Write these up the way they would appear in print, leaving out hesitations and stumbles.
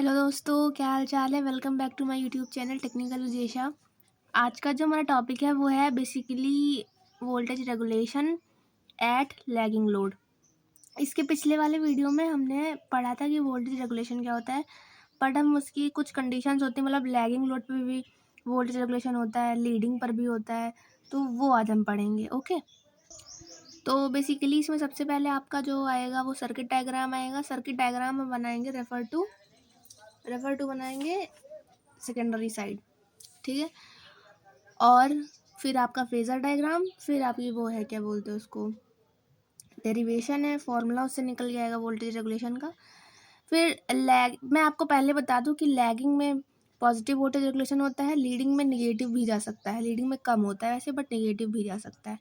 Hello दोस्तों, क्या हाल चाल है। Welcome back to my YouTube channel technical Vijesha. आज का जो हमारा टॉपिक है वो है basically voltage regulation at lagging load. इसके पिछले वाले वीडियो में हमने पढ़ा था कि वोल्टेज रेगुलेशन क्या होता है, बट हम उसकी कुछ कंडीशंस होती हैं, मतलब लैगिंग लोड पे भी वोल्टेज रेगुलेशन होता है, लीडिंग पर भी होता है, तो वो आज हम पढ़ेंगे। ओके, तो बेसिकली इसमें सबसे पहले आपका जो आएगा वो सर्किट डायग्राम आएगा। सर्किट डायग्राम हम बनाएंगे रेफर टू बनाएंगे सेकेंडरी साइड, ठीक है। और फिर आपका फेजर डायग्राम, फिर आपकी वो है क्या बोलते हैं उसको, डेरिवेशन है, फॉर्मूला उससे निकल के आएगा वोल्टेज रेगुलेशन का। फिर लैग, मैं आपको पहले बता दूं कि लैगिंग में पॉजिटिव वोल्टेज रेगुलेशन होता है, लीडिंग में निगेटिव भी जा सकता है। लीडिंग में कम होता है वैसे, बट निगेटिव भी जा सकता है,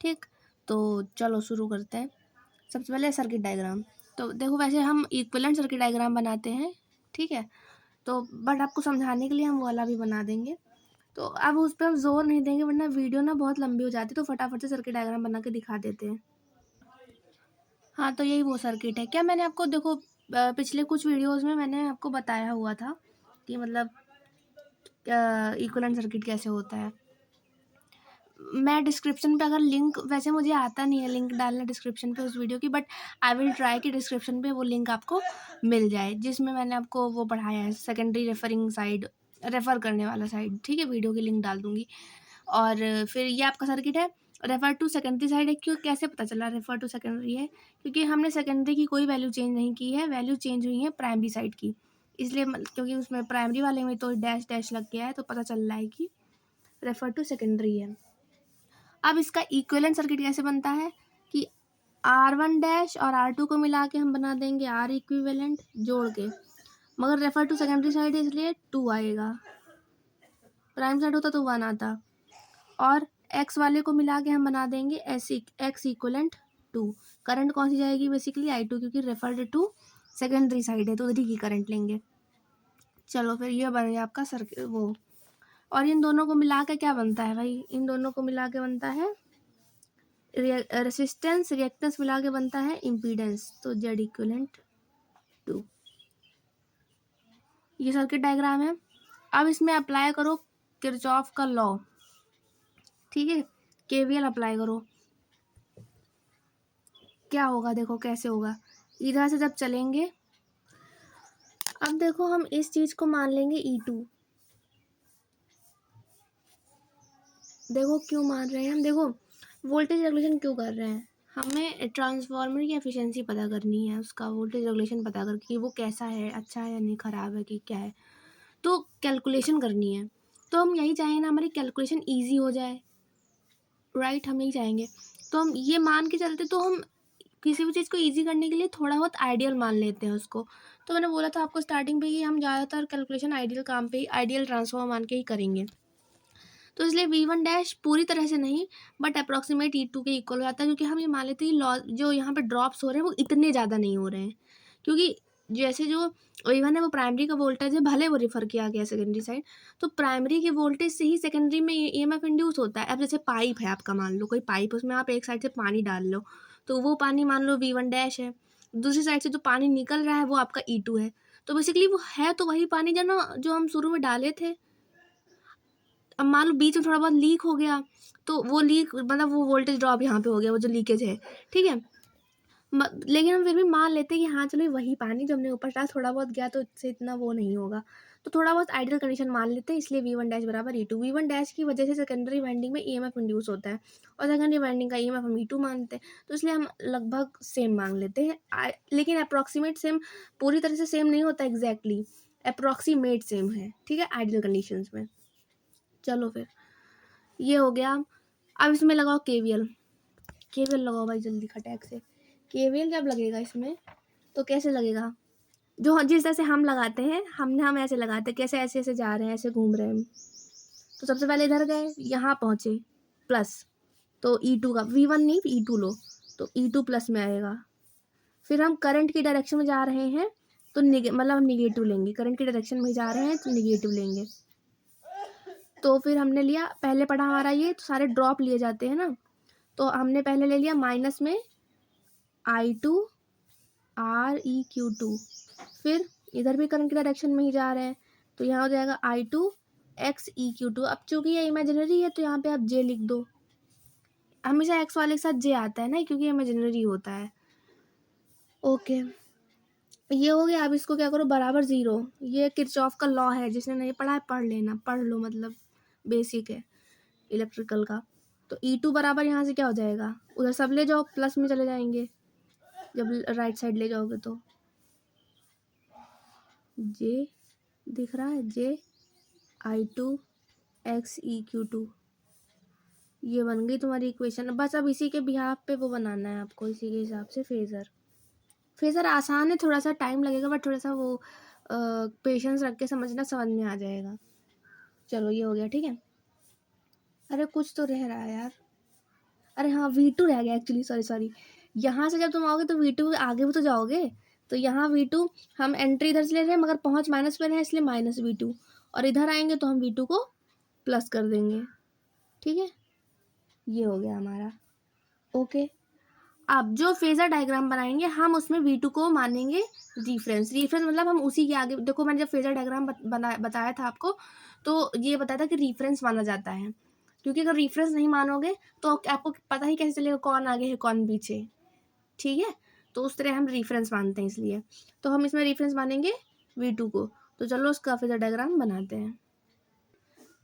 ठीक। तो चलो शुरू करते हैं। सबसे पहले सर्किट डायग्राम। तो देखो, वैसे हम इक्विवेलेंट सर्किट डायग्राम बनाते हैं, ठीक है, तो बट आपको समझाने के लिए हम वो वाला भी बना देंगे। तो अब उस पर हम जोर नहीं देंगे वरना वीडियो ना बहुत लंबी हो जाती है, तो फटाफट से सर्किट डायग्राम बना के दिखा देते हैं। हाँ, तो यही वो सर्किट है। क्या मैंने आपको देखो पिछले कुछ वीडियोस में मैंने आपको बताया हुआ था कि मतलब इक्विवेलेंट सर्किट कैसे होता है। मैं डिस्क्रिप्शन पे अगर लिंक, वैसे मुझे आता नहीं है लिंक डालना डिस्क्रिप्शन पे उस वीडियो की, बट आई विल ट्राई कि डिस्क्रिप्शन पे वो लिंक आपको मिल जाए जिसमें मैंने आपको वो पढ़ाया है, सेकेंडरी रेफरिंग साइड, रेफ़र करने वाला साइड, ठीक है। वीडियो की लिंक डाल दूँगी। और फिर ये आपका सर्किट है। रेफर टू सेकेंडरी साइड है, क्यों, कैसे पता चला रेफर टू सेकेंडरी है, क्योंकि हमने सेकेंडरी की कोई वैल्यू चेंज नहीं की है, वैल्यू चेंज हुई है प्राइमरी साइड की, इसलिए क्योंकि उसमें प्राइमरी वाले में तो डैश डैश लग गया है, तो पता चल रहा है कि रेफर टू सेकेंडरी है। अब इसका इक्विवेलेंट सर्किट कैसे बनता है कि R1 डैश और R2 को मिला के हम बना देंगे R इक्विवेलेंट जोड़ के, मगर रेफर टू सेकेंडरी साइड है इसलिए 2 आएगा, प्राइम साइड होता तो 1 आता। और एक्स वाले को मिला के हम बना देंगे एक्स इक्वलेंट 2। करंट कौन सी जाएगी, बेसिकली I2, क्योंकि रेफर्ड टू सेकेंडरी साइड है तो उधर की करंट लेंगे। चलो फिर ये बन गया आपका सर्किट वो। और इन दोनों को मिला के क्या बनता है भाई, इन दोनों को मिला के बनता है रेसिस्टेंस, रिएक्टेंस मिला के बनता है इम्पीडेंस, तो जेड इक्वलेंट 2। ये सर्किट डायग्राम है। अब इसमें अप्लाई करो किरचॉफ का लॉ, ठीक है, केवीएल अप्लाई करो। क्या होगा देखो कैसे होगा, इधर से जब चलेंगे, अब देखो हम इस चीज को मान लेंगे E2। देखो क्यों मान रहे हैं हम, देखो वोल्टेज रेगुलेशन क्यों कर रहे हैं, हमें ट्रांसफार्मर की एफिशिएंसी पता करनी है, उसका वोल्टेज रेगुलेशन पता करके कि वो कैसा है, अच्छा है या नहीं, ख़राब है कि क्या है, तो कैलकुलेशन करनी है। तो हम यही चाहेंगे ना, हमारी कैलकुलेशन ईजी हो जाए, राइट, हम यही चाहेंगे। तो हम ये मान के चलते, तो हम किसी भी चीज़ को ईजी करने के लिए थोड़ा बहुत आइडियल मान लेते हैं उसको। तो मैंने बोला था आपको स्टार्टिंग पे कि हम ज़्यादातर कैलकुलेशन आइडियल काम पे ही, आइडियल ट्रांसफॉर्म मान के ही करेंगे। तो इसलिए V1 डैश पूरी तरह से नहीं, बट अप्रॉक्सीमेट E2 के इक्वल हो जाता है, क्योंकि हम ये मान लेते हैं लॉ जो यहाँ पे ड्रॉप्स हो रहे हैं वो इतने ज़्यादा नहीं हो रहे हैं, क्योंकि जैसे जो V1 है वो प्राइमरी का वोल्टेज है, भले वो रिफर किया गया सेकेंडरी साइड, तो प्राइमरी के वोल्टेज से ही सेकेंडरी में EMF इंड्यूस होता है। अब जैसे पाइप है आपका, मान लो कोई पाइप, उसमें आप एक साइड से पानी डाल लो, तो वो पानी मान लो V1 डैश है, दूसरी साइड से जो पानी निकल रहा है वो आपका E2 है। तो बेसिकली वो है तो वही पानी जो ना, जो हम शुरू में डाले थे। अब मान लो बीच में थोड़ा बहुत लीक हो गया, तो वो लीक मतलब वो वोल्टेज ड्रॉप यहाँ पे हो गया, वो जो लीकेज है, ठीक है। लेकिन हम फिर भी मान लेते हैं कि हाँ चलो वही पानी जो हमने ऊपर डाला, थोड़ा बहुत गया तो इससे इतना वो नहीं होगा, तो थोड़ा बहुत आइडियल कंडीशन मान लेते हैं, इसलिए V1 डैश बराबर E2। V1 डैश की वजह से सेकेंडरी वाइंडिंग में EMF इंड्यूस होता है, और सेकेंडरी वाइंडिंग का EMF हम E2 मानते हैं, तो इसलिए हम लगभग सेम मान लेते हैं। लेकिन अप्रॉक्सीमेट सेम पूरी तरह से सेम नहीं होता, एग्जैक्टली अप्रॉक्सीमेट सेम है, ठीक है, आइडियल कंडीशंस में। चलो फिर ये हो गया। अब इसमें लगाओ केवीएल, केवीएल लगाओ भाई जल्दी खटैक से। केवीएल जब लगेगा इसमें तो कैसे लगेगा, जो जिस तरह से हम लगाते हैं, हम ऐसे लगाते हैं, कैसे ऐसे ऐसे जा रहे हैं, ऐसे घूम रहे हैं। तो सबसे पहले इधर गए, यहाँ पहुँचे प्लस, तो E2 का V1 नहीं E2 लो, तो E2 प्लस में आएगा। फिर हम करंट की डायरेक्शन में जा रहे हैं, तो मतलब हम निगेटिव लेंगे, करंट की डायरेक्शन में जा रहे हैं तो निगेटिव लेंगे। तो फिर हमने लिया, पहले पढ़ा हमारा ये, तो सारे ड्रॉप लिए जाते हैं ना, तो हमने पहले ले लिया माइनस में I2 ReQ2, फिर इधर भी करंट की डायरेक्शन में ही जा रहे हैं, तो यहाँ हो जाएगा I2 x EQ2। अब चूंकि ये इमेजिनरी है तो यहाँ पे आप j लिख दो। हमेशा x वाले के साथ j आता है ना, क्योंकि इमेजिनरी होता है। ओके, ये हो गया। अब इसको क्या करो, बराबर 0। ये किरचॉफ का लॉ है, जिसने नहीं पढ़ा है पढ़ लेना, पढ़ लो, मतलब बेसिक है इलेक्ट्रिकल का। तो E2 बराबर यहाँ से क्या हो जाएगा, उधर सब ले जाओ, प्लस में चले जाएंगे जब राइट साइड ले जाओगे तो। j दिख रहा है, j I2 x EQ2, ये बन गई तुम्हारी इक्वेशन। बस अब इसी के बिहाफ पे वो बनाना है आपको, इसी के हिसाब से फेज़र। फेज़र आसान है, थोड़ा सा टाइम लगेगा, बट थोड़ा सा वो पेशेंस रख के समझना, समझ में आ जाएगा। चलो ये हो गया, ठीक है। अरे कुछ तो रह रहा है यार, अरे हाँ V2 रह गया एक्चुअली, सॉरी। यहाँ से जब तुम आओगे तो V2 आगे भी तो जाओगे, तो यहाँ V2 हम एंट्री इधर से ले रहे हैं, मगर पहुँच माइनस पर है, इसलिए माइनस V2, और इधर आएंगे तो हम V2 को प्लस कर देंगे, ठीक है। ये हो गया हमारा। ओके, अब जो फेजर डायग्राम बनाएंगे हम उसमें V2 को मानेंगे रिफरेंस। मतलब हम उसी के आगे, देखो मैंने जब फेजर डायग्राम बताया था आपको, तो ये बताया था कि रिफरेंस माना जाता है, क्योंकि अगर रिफरेंस नहीं मानोगे तो आपको पता ही कैसे चलेगा कौन आगे है कौन पीछे, ठीक है। तो उस तरह हम रिफरेंस मानते हैं, इसलिए तो हम इसमें रिफरेंस मानेंगे V2 को। तो चलो उसका फेजर डायग्राम बनाते हैं।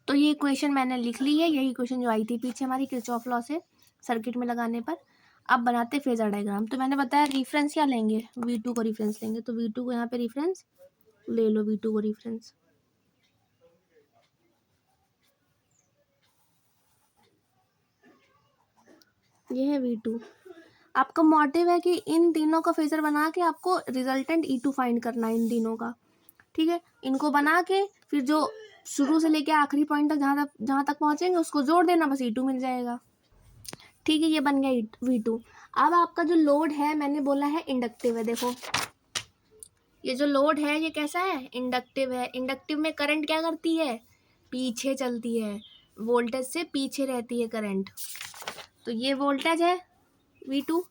तो ये इक्वेशन मैंने लिख ली है, यही इक्वेशन जो आई थी पीछे हमारी किरचॉफ लॉ से सर्किट में लगाने पर। अब बनाते फेजर डायग्राम। तो मैंने बताया रेफरेंस क्या लेंगे, V2 को रेफरेंस लेंगे, तो V2 को यहाँ पे रेफरेंस ले लो, V2 को रेफरेंस। ये है V2। आपका मोटिव है कि इन तीनों का फेजर बना के आपको रिजल्टेंट E2 फाइंड करना है, इन तीनों का, ठीक है। इनको बना के फिर जो शुरू से लेके आखिरी पॉइंट तक जहाँ तक पहुंचेंगे उसको जोड़ देना, बस E2 मिल जाएगा, ठीक है। ये बन गया V2। अब आपका जो लोड है, मैंने बोला है इंडक्टिव है, देखो ये जो लोड है ये कैसा है, इंडक्टिव है। इंडक्टिव में करंट क्या करती है, पीछे चलती है, वोल्टेज से पीछे रहती है करंट। तो ये वोल्टेज है V2,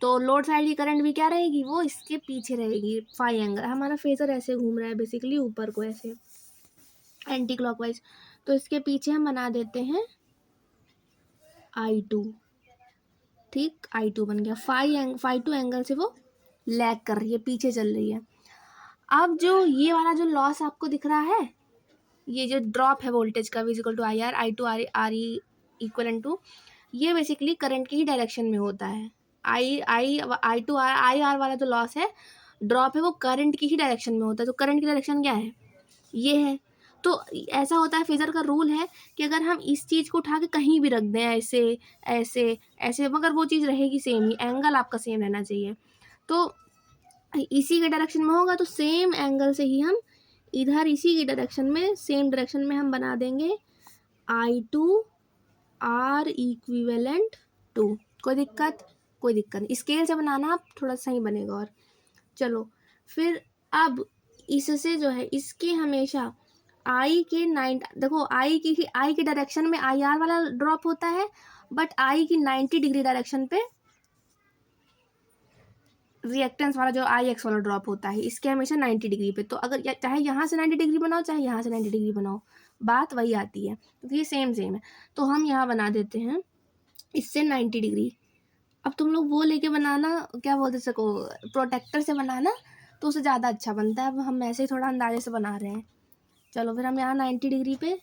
तो लोड साइड की करंट भी क्या रहेगी, वो इसके पीछे रहेगी, फाई एंगल। हमारा फेजर ऐसे घूम रहा है बेसिकली, ऊपर को ऐसे एंटी क्लॉकवाइज, तो इसके पीछे हम बना देते हैं I2, ठीक। I2 बन गया, फाई टू एंगल से वो लैग कर रही है, पीछे चल रही है। अब जो ये वाला जो लॉस आपको दिख रहा है, ये जो ड्रॉप है वोल्टेज का, विजिकल to IR, I2 R E equal to, ये बेसिकली करंट की ही डायरेक्शन में होता है। I2 IR वाला जो लॉस है, ड्रॉप है, वो करंट की ही डायरेक्शन में होता है। तो करंट की डायरेक्शन क्या है, ये है। तो ऐसा होता है, फेजर का रूल है कि अगर हम इस चीज़ को उठा के कहीं भी रख दें, ऐसे ऐसे ऐसे, मगर वो चीज़ रहेगी सेम ही, एंगल आपका सेम रहना चाहिए। तो इसी के डायरेक्शन में होगा तो सेम एंगल से ही हम इधर इसी की डायरेक्शन में, सेम डायरेक्शन में हम बना देंगे I2 R इक्विवेलेंट टू। कोई दिक्कत, कोई दिक्कत नहीं, स्केल से बनाना आप थोड़ा सही बनेगा। और चलो फिर अब इससे जो है, इसके हमेशा I के 9, देखो I की डायरेक्शन में IR वाला ड्रॉप होता है, बट I की 90 डिग्री डायरेक्शन पे रिएक्टेंस वाला जो IX वाला ड्रॉप होता है, इसके हमेशा 90 डिग्री पे। तो अगर चाहे यहाँ से 90 डिग्री बनाओ, चाहे यहाँ से 90 डिग्री बनाओ, बात वही आती है, क्योंकि ये सेम है। तो हम यहाँ बना देते हैं इससे 90 डिग्री। अब तुम लोग वो लेके बनाना, क्या बोलते सको, प्रोटेक्टर से बनाना, तो उससे ज़्यादा अच्छा बनता है। अब हम ऐसे ही थोड़ा अंदाजे से बना रहे हैं। चलो फिर हम यहाँ 90 डिग्री पे,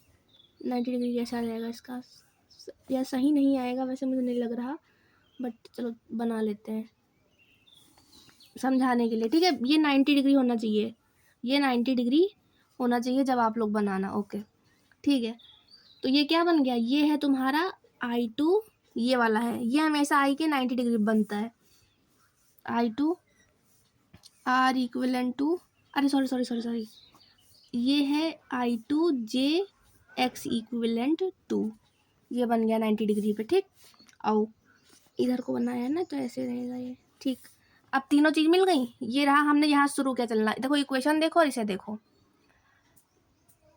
90 डिग्री कैसा आ जाएगा इसका, या सही नहीं आएगा वैसे, मुझे नहीं लग रहा, बट चलो बना लेते हैं समझाने के लिए, ठीक है। ये 90 डिग्री होना चाहिए, ये 90 डिग्री होना चाहिए जब आप लोग बनाना, ओके ठीक है। तो ये क्या बन गया, ये है तुम्हारा I2, ये वाला है, ये हमेशा I के 90 डिग्री बनता है, I2 R इक्विवेलेंट टू, अरे सॉरी, ये है I2 J X equivalent to, ये बन गया 90 डिग्री पे, ठीक। आओ इधर को बनाया है ना, तो ऐसे रहेगा ये, ठीक। अब तीनों चीज़ मिल गई, ये रहा, हमने यहाँ शुरू किया चलना। देखो इक्वेशन देखो और इसे देखो,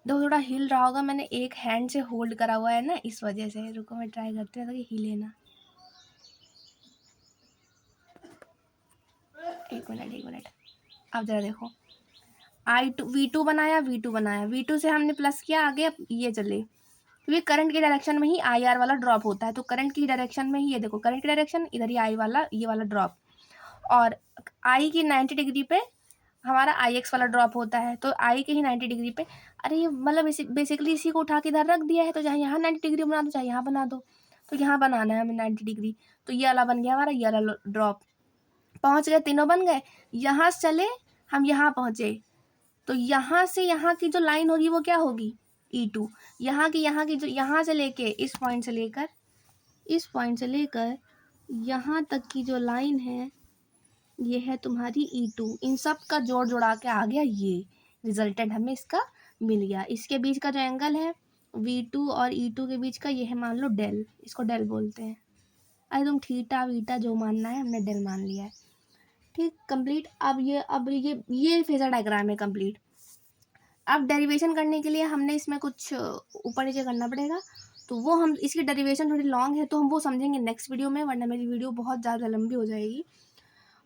थोड़ा हिल रहा होगा, मैंने एक हैंड से होल्ड करा हुआ है ना, इस वजह से। रुको मैं ट्राई करती हूँ ताकि हिले ना, एक मिनट। अब जरा देखो, V2 बनाया, V2 बनाया, V2 से हमने प्लस किया, आगे अब ये चले, क्योंकि करंट की डायरेक्शन में ही IR वाला ड्रॉप होता है, तो करंट की डायरेक्शन में ही ये देखो करंट की डायरेक्शन, इधर ही I वाला, ये वाला ड्रॉप, और I की 90 डिग्री पे हमारा IX वाला ड्रॉप होता है, तो I के ही 90 डिग्री पे, अरे ये मतलब बेसिकली इसी को उठा के इधर रख दिया है, तो चाहे यहाँ 90 डिग्री बना दो, चाहे यहाँ बना दो, तो यहाँ बनाना है हमें 90 डिग्री, तो ये वाला बन गया हमारा, ये वाला ड्रॉप, पहुँच गए, तीनों बन गए, यहाँ से चले हम यहाँ पहुँचे, तो यहाँ से यहाँ की जो लाइन होगी वो क्या होगी, E2, यहाँ की जो यहाँ से लेके इस पॉइंट से लेकर यहाँ तक की जो लाइन है ये है तुम्हारी E2, इन सब का जोड़ जोड़ा के आ गया, ये रिजल्टेंट हमें इसका मिल गया। इसके बीच का जो एंगल है V2 और E2 के बीच का, ये है मान लो डेल, इसको डेल बोलते हैं। अरे तुम थीटा वीटा जो मानना है, हमने डेल मान लिया है, ठीक, कंप्लीट। अब ये फेजर डायग्राम है कंप्लीट। अब डेरिवेशन करने के लिए हमने इसमें कुछ ऊपर नीचे करना पड़ेगा, तो वो हम, इसकी डेरिवेशन थोड़ी लॉन्ग है तो हम वो समझेंगे नेक्स्ट वीडियो में, वरना मेरी वीडियो बहुत ज़्यादा लंबी हो जाएगी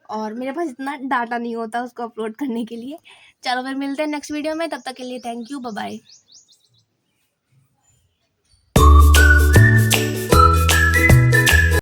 और मेरे पास इतना डाटा नहीं होता उसको अपलोड करने के लिए। चलो फिर मिलते हैं नेक्स्ट वीडियो में, तब तक के लिए थैंक यू, बाय बाय।